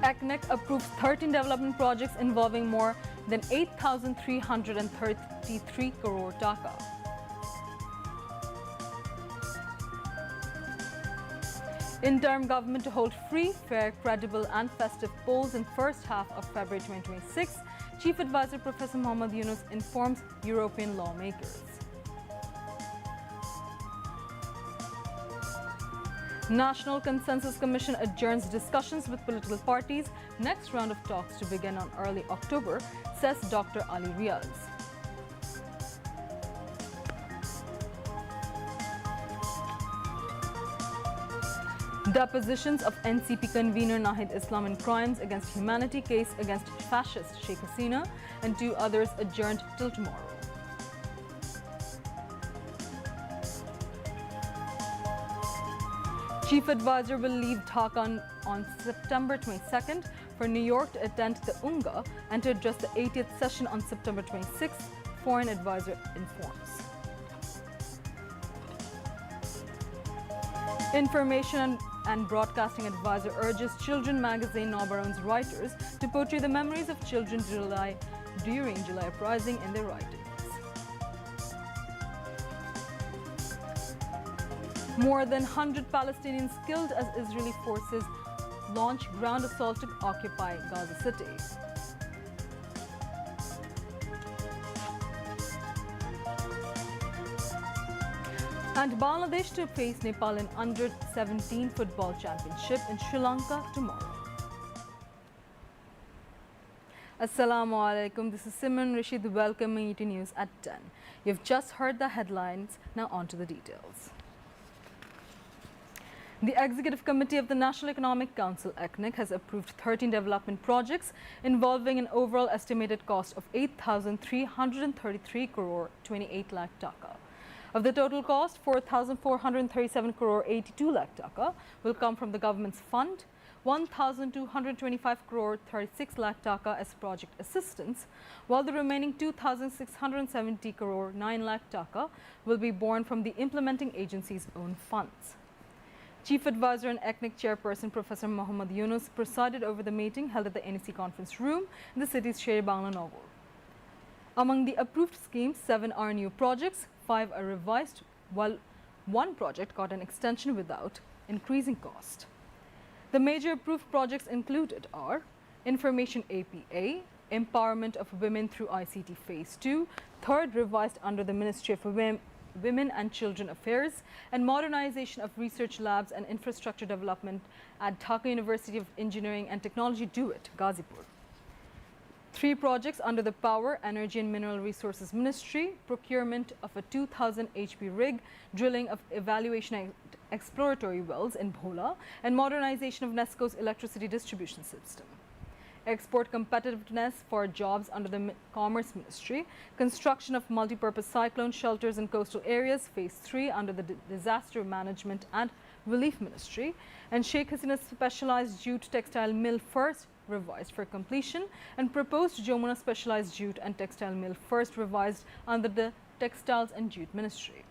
ECNIC approves 13 development projects involving more than 8,333 crore taka. Interim government to hold free, fair, credible and festive polls in first half of February 2026. Chief Advisor Professor Mohammad Yunus informs European lawmakers. National Consensus Commission adjourns discussions with political parties. Next round of talks to begin on early October, says Dr. Ali Riaz. Depositions of NCP convener Nahid Islam in crimes against humanity case against fascist Sheikh Hasina and 2 others adjourned till tomorrow. Chief Advisor will leave Dhaka on September 22nd for New York to attend the UNGA and to address the 80th session on September 26th, Foreign Advisor informs. Information and Broadcasting Advisor urges Children magazine Nobaron's writers to portray the memories of children during July Uprising in their writings. More than 100 Palestinians killed as Israeli forces launch ground assault to occupy Gaza City. And Bangladesh to face Nepal in Under-17 Football Championship in Sri Lanka tomorrow. Assalamu alaikum, this is Simran Rashid welcoming you to News at 10. You've just heard the headlines, now on to the details. The Executive Committee of the National Economic Council (ECNIC) has approved 13 development projects involving an overall estimated cost of 8,333 crore 28 lakh taka. Of the total cost, 4,437 crore 82 lakh taka will come from the government's fund, 1,225 crore 36 lakh taka as project assistance, while the remaining 2,670 crore 9 lakh taka will be borne from the implementing agency's own funds. Chief Advisor and ECNIC Chairperson Professor Mohammad Yunus presided over the meeting held at the NEC conference room in the city's Sher Bangla Novel. Among the approved schemes, 7 are new projects, 5 are revised, while 1 project got an extension without increasing cost. The major approved projects included are Information APA, Empowerment of Women through ICT Phase 2, 3rd revised under the Ministry of Women and Children Affairs, and modernization of research labs and infrastructure development at Dhaka University of Engineering and Technology, DUIT, Ghazipur. 3 projects under the Power, Energy and Mineral Resources Ministry, procurement of a 2,000 HP rig, drilling of evaluation and exploratory wells in Bhola, and modernization of NESCO's electricity distribution system. Export competitiveness for jobs under the Commerce Ministry, construction of multi-purpose cyclone shelters in coastal areas, Phase 3 under the Disaster Management and Relief Ministry, and Sheikh Hasina's specialized jute textile mill first revised for completion, and proposed Jamuna specialized jute and textile mill first revised under the Textiles and Jute Ministry.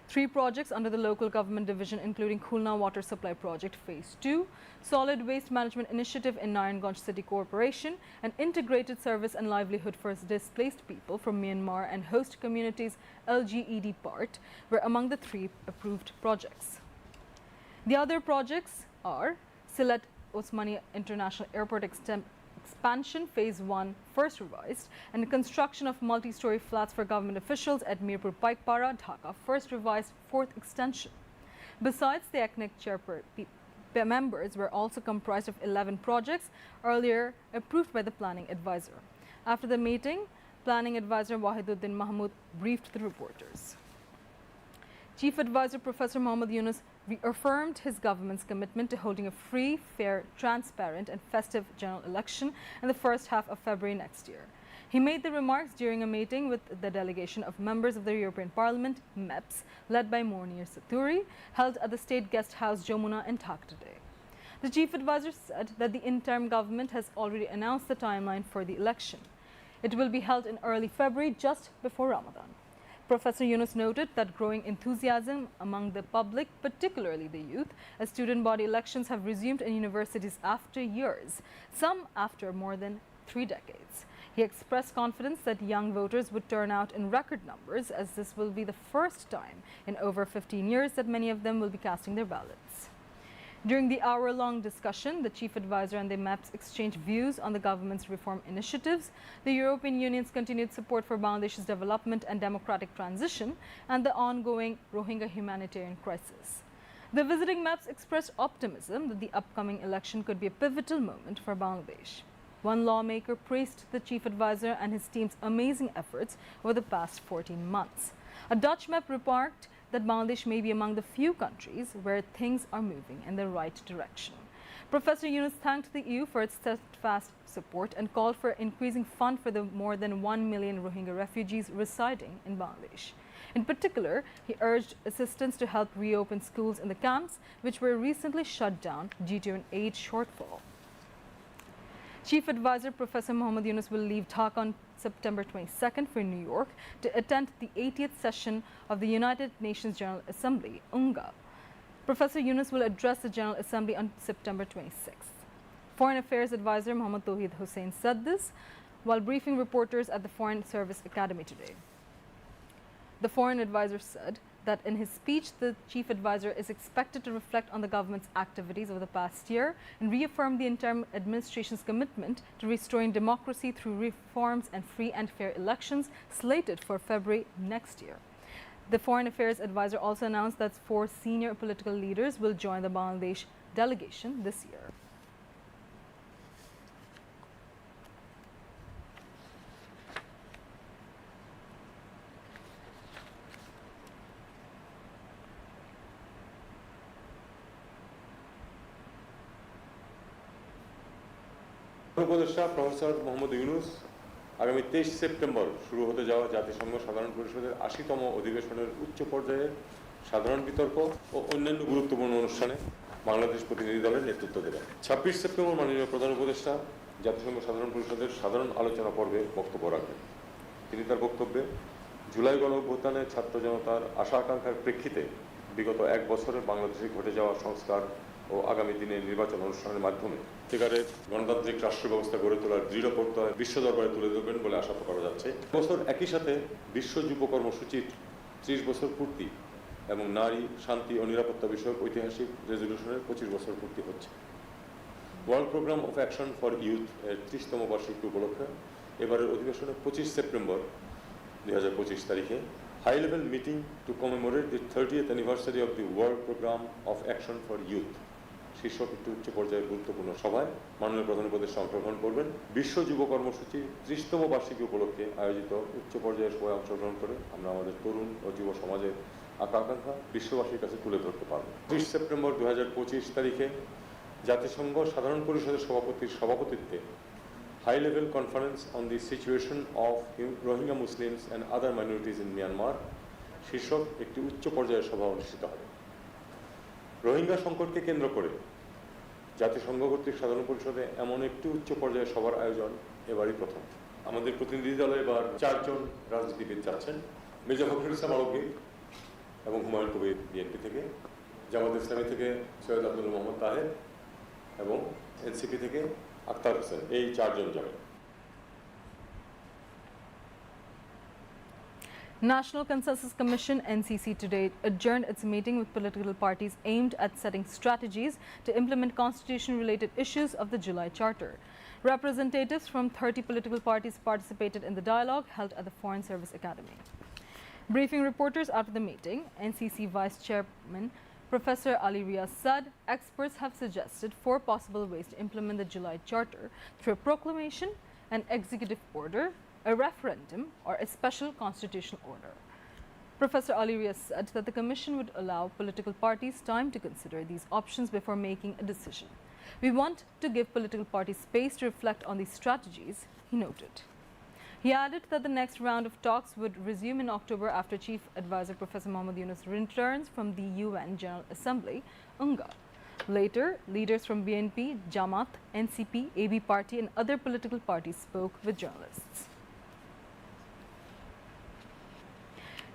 3 projects under the local government division including Khulna Water Supply Project Phase 2, Solid Waste Management Initiative in Naranganj City Corporation, and Integrated Service and Livelihood for Displaced People from Myanmar and Host Communities LGED part were among the 3 approved projects. The other projects are Silat Osmania International Airport Expansion Phase 1 first revised, and construction of multi-story flats for government officials at Mirpur Paikpara, Dhaka first revised 4th extension. Besides, the ECNIC members were also comprised of 11 projects earlier approved by the Planning Advisor. After the meeting, Planning Advisor Wahiduddin Mahmood briefed the reporters. Chief Advisor Professor Mohammad Yunus reaffirmed his government's commitment to holding a free, fair, transparent and festive general election in the first half of February next year. He made the remarks during a meeting with the delegation of members of the European Parliament, MEPs, led by Monir Saturi, held at the State Guest House Jamuna in Dhaka today. The Chief Advisor said that the interim government has already announced the timeline for the election. It will be held in early February, just before Ramadan. Professor Yunus noted that growing enthusiasm among the public, particularly the youth, as student body elections have resumed in universities after years, some after more than 3 decades. He expressed confidence that young voters would turn out in record numbers, as this will be the first time in over 15 years that many of them will be casting their ballots. During the hour-long discussion, the chief advisor and the MEPs exchanged views on the government's reform initiatives, the European Union's continued support for Bangladesh's development and democratic transition, and the ongoing Rohingya humanitarian crisis. The visiting MEPs expressed optimism that the upcoming election could be a pivotal moment for Bangladesh. One lawmaker praised the chief advisor and his team's amazing efforts over the past 14 months. A Dutch MEP remarked that Bangladesh may be among the few countries where things are moving in the right direction. Professor Yunus thanked the EU for its steadfast support and called for increasing fund for the more than 1 million Rohingya refugees residing in Bangladesh. In particular, he urged assistance to help reopen schools in the camps, which were recently shut down due to an aid shortfall. Chief Advisor Professor Muhammad Yunus will leave Dhaka on September 22nd for New York to attend the 80th session of the United Nations General Assembly, UNGA. Professor Yunus will address the General Assembly on September 26th. Foreign Affairs Advisor Muhammad Tawheed Hussain said this while briefing reporters at the Foreign Service Academy today. The foreign advisor said that in his speech, the chief advisor is expected to reflect on the government's activities over the past year and reaffirm the interim administration's commitment to restoring democracy through reforms and free and fair elections slated for February next year. The foreign affairs advisor also announced that 4 senior political leaders will join the Bangladesh delegation this year. উপদেষ্টা professor Mohammad Yunus আগামী 23 September শুরু হতে যাওয়া জাতিসংঘ সাধারণ পরিষদের 80তম অধিবেশনের উচ্চ পর্যায়ের সাধারণ বিতর্ক ও অন্যান্য গুরুত্বপূর্ণ অনুষ্ঠানে বাংলাদেশ প্রতিনিধি দলের নেতৃত্ব দেবেন। 26 সেপ্টেম্বর মাননীয় প্রধান উপদেষ্টা জাতিসংঘ সাধারণ পরিষদের সাধারণ আলোচনা পর্বে বক্তব্য রাখবেন। তিনি তার বক্তব্যে জুলাই গণঅভ্যুত্থানে ছাত্র জনতার আশা আকাঙ্ক্ষার প্রেক্ষিতে বিগত 1 বছরে বাংলাদেশে ঘটে যাওয়া সংস্কার ও আগামী দিনে নির্বাচন অনুষ্ঠানের মাধ্যমে সত্যিকারের গণতান্ত্রিক রাষ্ট্র ব্যবস্থা গড়ে তোলার দৃঢ় প্রত্যয় বিশ্ব দরবারে তুলে ধরবেন বলে আশা করা যাচ্ছে। বছর একই সাথে বিশ্ব যুব কর্মসূচির 30 বছর পূর্তি এবং নারী শান্তি ও নিরাপত্তা বিষয়ক ঐতিহাসিক রেজলিউশনের 25 বছর পূর্তি হচ্ছে। World programme of action for youth এর 30তম বার্ষিকী উপলক্ষে এবারের অধিবেশনে 25 সেপ্টেম্বর 2025 তারিখে high level meeting to commemorate the 30th anniversary of the World Program of Action for Youth শীর্ষক একটি উচ্চ পর্যায়ের গুরুত্বপূর্ণ সভায় মাননীয় প্রধান উপদেষ্টা অংশগ্রহণ করবেন। বিশ্ব যুব কর্মসূচি 30তম বার্ষিকী উপলক্ষে আয়োজিত উচ্চ পর্যায়ের সভায় অংশগ্রহণ করে আমরা আমাদের তরুণ ও যুব সমাজের আকাঙ্ক্ষা বিশ্ববাসীর কাছে তুলে ধরতে পারব। 30 সেপ্টেম্বর 2025 তারিখে জাতিসংঘ সাধারণ পরিষদের সভাপতির সভাপতিত্বে High Level Conference on the Situation of Rohingya Muslims and Other Minorities in Myanmar শীর্ষক একটি উচ্চ পর্যায়ের সভা অনুষ্ঠিত হবে। রোহিঙ্গা সংকটকে কেন্দ্র করে জাতিসংঘ কর্তৃক সাধারণ পরিষদে এমন একটি উচ্চ পর্যায়ের সভার আয়োজন এবারই প্রথম। আমাদের প্রতিনিধি দলে এবার 4 জন রাজনীতিবিদ যাচ্ছেন। মির্জা ফখরুল ইসলাম আলমগীর এবং হুমায়ুন কবির বিএনপি থেকে, জামাত ইসলামী থেকে সৈয়দ আব্দুল মোহাম্মদ তাহের এবং এনসিপি থেকে আক্তার হোসেন, এই 4 জন যাবেন। National Consensus Commission (NCC) today adjourned its meeting with political parties aimed at setting strategies to implement constitution-related issues of the July Charter. Representatives from 30 political parties participated in the dialogue held at the Foreign Service Academy. Briefing reporters after the meeting, NCC Vice Chairman Professor Ali Riaz said experts have suggested 4 possible ways to implement the July Charter through a proclamation, an executive order, a referendum, or a special constitutional order. Professor Ali Riaz said that the Commission would allow political parties time to consider these options before making a decision. We want to give political parties space to reflect on these strategies, he noted. He added that the next round of talks would resume in October after Chief Advisor Professor Muhammad Yunus returns from the UN General Assembly, UNGA. Later, leaders from BNP, Jamaat, NCP, AB Party and other political parties spoke with journalists.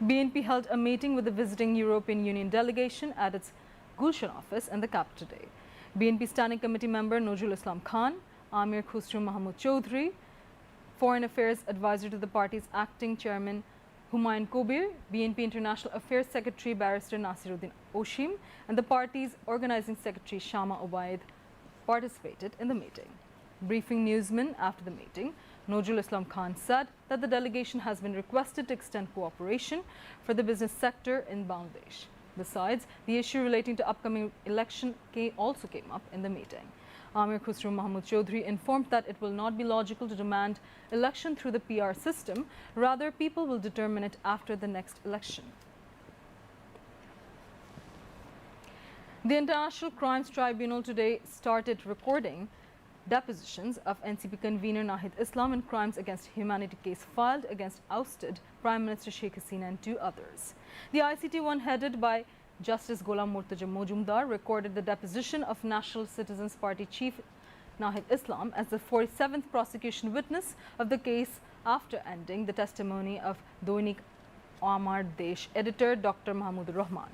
BNP held a meeting with the visiting European Union delegation at its Gulshan office in the capital today. BNP Standing Committee member Nojul Islam Khan, Amir Khusru Mahmood Chaudhry, Foreign Affairs Advisor to the party's acting chairman Humayun Kobir, BNP International Affairs Secretary Barrister Nasiruddin Oshim, and the party's organizing secretary Shama Obaid participated in the meeting. Briefing newsmen after the meeting, Nojul Islam Khan said that the delegation has been requested to extend cooperation for the business sector in Bangladesh. Besides, the issue relating to upcoming election also came up in the meeting. Amir Khusru Mahmood Chaudhry informed that it will not be logical to demand election through the PR system, rather people will determine it after the next election. The International Crimes Tribunal today started recording depositions of NCP convener Nahid Islam in crimes against humanity case filed against ousted Prime Minister Sheikh Hasina and 2 others. The ICT1 headed by Justice Ghulam Murtaja Mojumdar recorded the deposition of National Citizens Party Chief Nahid Islam as the 47th prosecution witness of the case after ending the testimony of Doinik Amar Desh editor Dr. Mahmoud Rahman.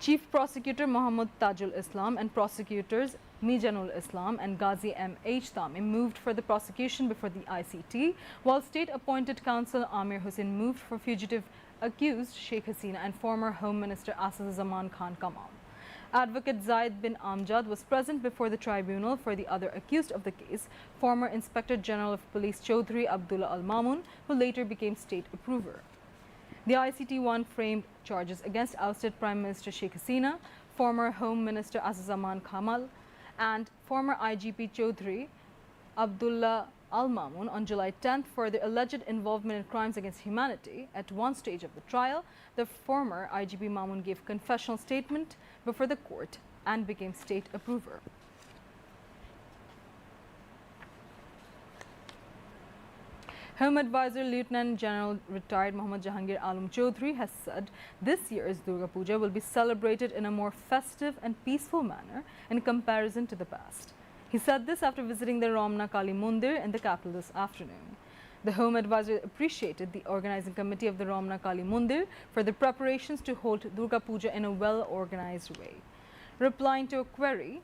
Chief Prosecutor Muhammad Tajul Islam and prosecutors Mijanul Islam and Ghazi M.H. Tamim moved for the prosecution before the ICT, while state-appointed counsel Amir Hussain moved for fugitive accused Sheikh Hasina and former Home Minister Asad Zaman Khan Kamal. Advocate Zaid bin Amjad was present before the tribunal for the other accused of the case, former Inspector General of Police Chaudhry Abdullah Al-Mamun, who later became state approver. The ICT1 framed charges against ousted Prime Minister Sheikh Hasina, former Home Minister Asad Zaman Kamal, and former IGP Chaudhry Abdullah Al-Mamun on July 10th for their alleged involvement in crimes against humanity. At one stage of the trial, the former IGP Mamun gave confessional statement before the court and became state approver. Home Advisor Lieutenant General retired Muhammad Jahangir Alam Chaudhry has said this year's Durga Puja will be celebrated in a more festive and peaceful manner in comparison to the past. He said this after visiting the Ramna Kali Mandir in the capital this afternoon. The Home Advisor appreciated the organizing committee of the Ramna Kali Mandir for the preparations to hold Durga Puja in a well-organized way. Replying to a query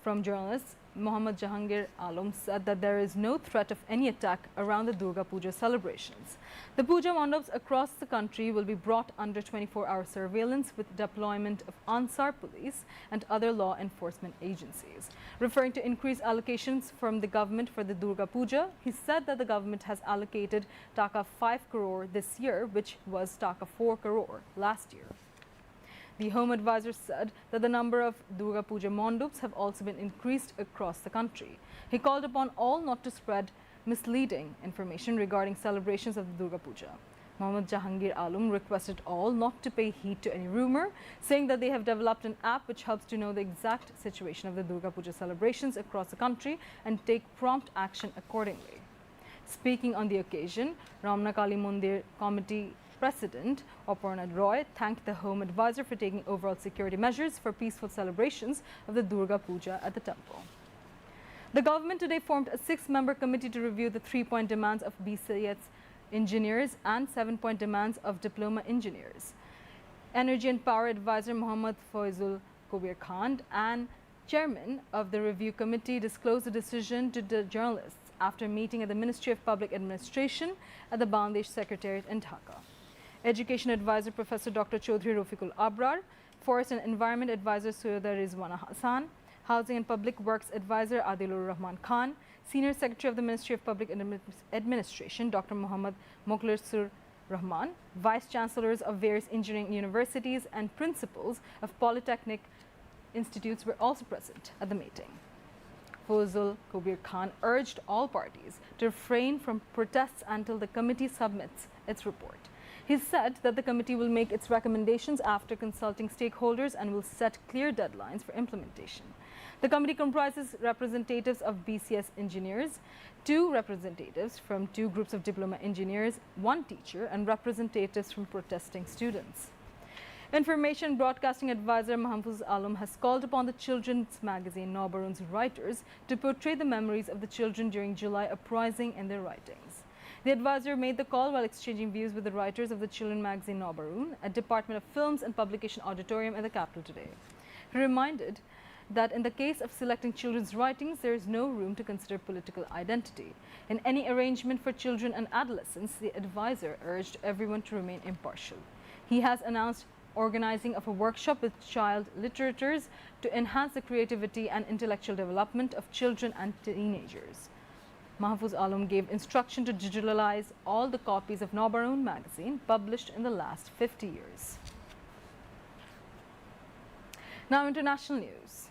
from journalists, Muhammad Jahangir Alam said that there is no threat of any attack around the Durga Puja celebrations. The Puja mandaps across the country will be brought under 24-hour surveillance with deployment of Ansar police and other law enforcement agencies. Referring to increased allocations from the government for the Durga Puja, he said that the government has allocated Taka 5 crore this year, which was Taka 4 crore last year. The Home Advisor said that the number of Durga Puja mandaps have also been increased across the country. He called upon all not to spread misleading information regarding celebrations of the Durga Puja. Muhammad Jahangir Alam requested all not to pay heed to any rumor, saying that they have developed an app which helps to know the exact situation of the Durga Puja celebrations across the country and take prompt action accordingly. Speaking on the occasion, Ramna Kali Mandir Committee President Aparna Roy thanked the Home Advisor for taking overall security measures for peaceful celebrations of the Durga Puja at the temple. The government today formed a 6-member committee to review the 3-point demands of BCS engineers and 7-point demands of diploma engineers. Energy and Power Advisor Muhammad Faizul Kobir Khan and Chairman of the review committee disclosed the decision to the journalists after meeting at the Ministry of Public Administration at the Bangladesh Secretariat in Dhaka. Education Advisor Professor Dr. Chaudhry Rafiqul Abrar, Forest and Environment Advisor Suyada Rizwana Hassan, Housing and Public Works Advisor Adilur Rahman Khan, Senior Secretary of the Ministry of Public Administration Dr. Muhammad Mokhlar Sur Rahman, Vice Chancellors of various engineering universities and principals of polytechnic institutes were also present at the meeting. Faizul Kobir Khan urged all parties to refrain from protests until the committee submits its report. He said that the committee will make its recommendations after consulting stakeholders and will set clear deadlines for implementation. The committee comprises representatives of BCS engineers, 2 representatives from 2 groups of diploma engineers, 1 teacher, and representatives from protesting students. Information Broadcasting Advisor Mahfouz Alam has called upon the children's magazine Nobarun's writers to portray the memories of the children during July uprising in their writings. The advisor made the call while exchanging views with the writers of the children magazine Nobaroon at Department of Films and Publication Auditorium in the capital today. He reminded that in the case of selecting children's writings, there is no room to consider political identity. In any arrangement for children and adolescents, the advisor urged everyone to remain impartial. He has announced organizing of a workshop with child literateurs to enhance the creativity and intellectual development of children and teenagers. Mahfouz Alam gave instruction to digitalize all the copies of Nobaroon magazine published in the last 50 years. Now, international news.